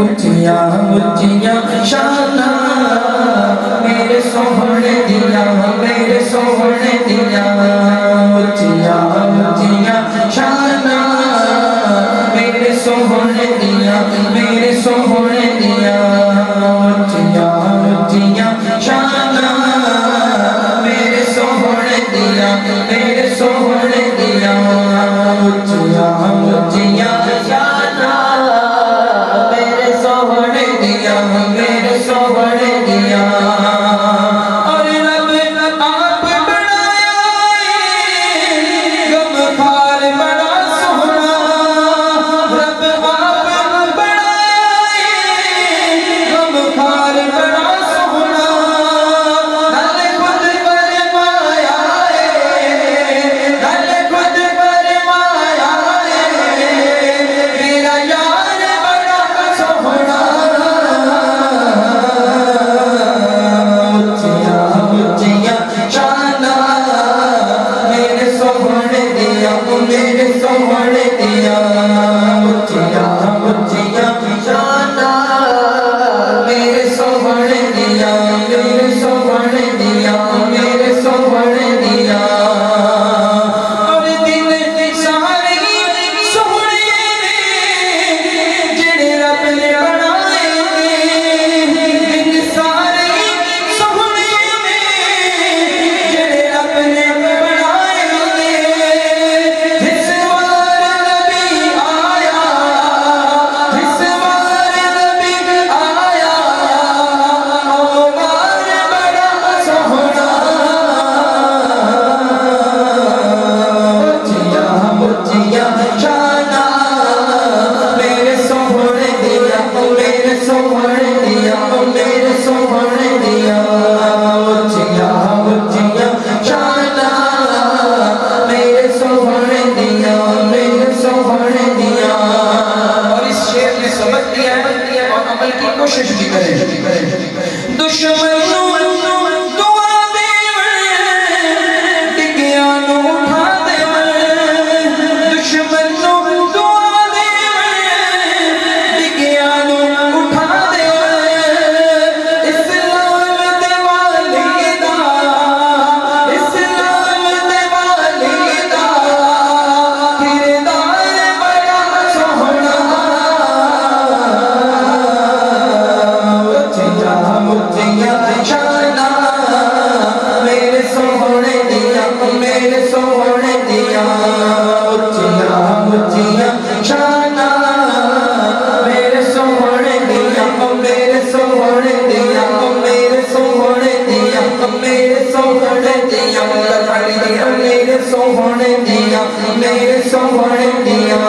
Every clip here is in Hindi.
उच्चियां उच्चियां शाना मेरे सोहने दिया मेरे सोहने दिया उच्चियां उच्चियां शाना मेरे सोहने दिया मेरे सोहने दिया उच्चियां उच्चियां शाना मेरे सोहने दिया मेरे सोहने दिया उच्चियां उच्चियां शाना मेरे सोहने दिया मेरे सोहने दिया और रब आप बनाया गमखार बड़ा सोहना रब आप बनाया गमखार बड़ा सोहना नल खुद फरमाया नल खुद फरमाया मेरा यार बड़ा सोहना उच्चियां उच्चियां शाना मेरे सोहने दिया मेरे सोहने दिया उच्चियां उच्चियां शाना मेरे सोहने दिया मेरे सोहने दिया मेरे सोहने दिया और दिन सारे सोहने जिहड़े रब ने बनाए दिन सारे सोहने जिहड़े रब ने बनाए जिस वार नबी आया जिस वार नबी आया ओ वार बड़ा सोहना उच्चियां उच्चियां शाना मेरे सोहने दिया मेरे सोहने दिया मेरे सोहने दिया उच्चियां उच्चियां शाना मेरे सोहने दिया मेरे सोहने दिया और इस शेर में समझ लिया है और अमल की कोशिश भी करें दुश्मनों दुआ देवण टिकिया नु उठा देवण दुश्मनों दुआ देवण टिकिया नु उठा देवण इस्लाम दे वालिदा इस्लाम दे वालिदा किरदार बड़ा सोहना उच्चियां उच्चियां शाना मेरे सोहने दिया मेरे सोहने दिया उच्चियां उच्चियां शाना मेरे सोहने दिया मेरे सोहने दिया मेरे सोहने दिया मेरे सोहने दिया मेरे सोहने दिया मेरे सोहने दिया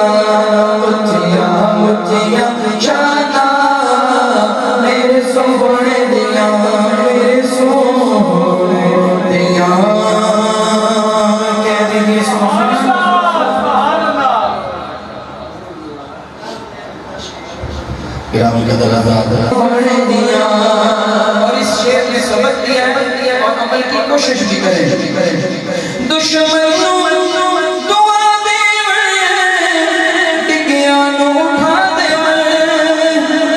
उच्चियां उच्चियां शाना मेरे सोहने दिया मेरे सोहने दिया कह दीजिए सुभान अल्लाह सोहने दिया और इस शेर में समझ लिया है और अमल की कोशिश भी करें दुश्मनों दुआ देवण टिकिया नु उठा देवण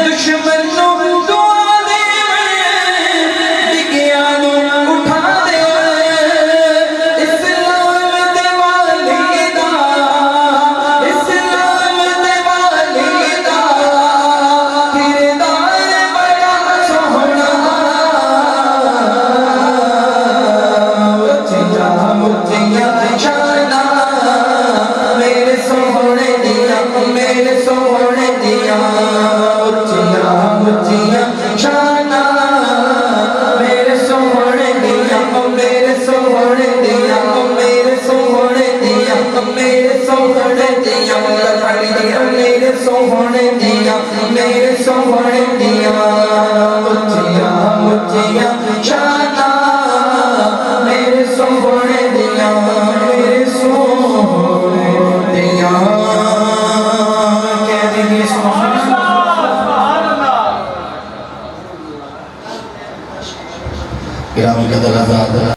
दुश्मनों दुआ देवण टिकिया नु उठा देवण इस्लाम दे वालिदा इस्लाम दे वालिदा किरदार बड़ा सोहना उच्चियां उच्चियां शाना मेरे सोहने दिया मेरे सोहने दिया उच्चियां उच्चियां शाना मेरे सोहने दिया मेरे सोहने दिया मेरे सोहने दिया मेरे सोहने दिया मेरे सोहने दिया मेरे सोहने दिया उच्चियां उच्चियां शाना मेरे सोहने दिया मेरे सोहने दिया कह दीजिए सुभान अल्लाह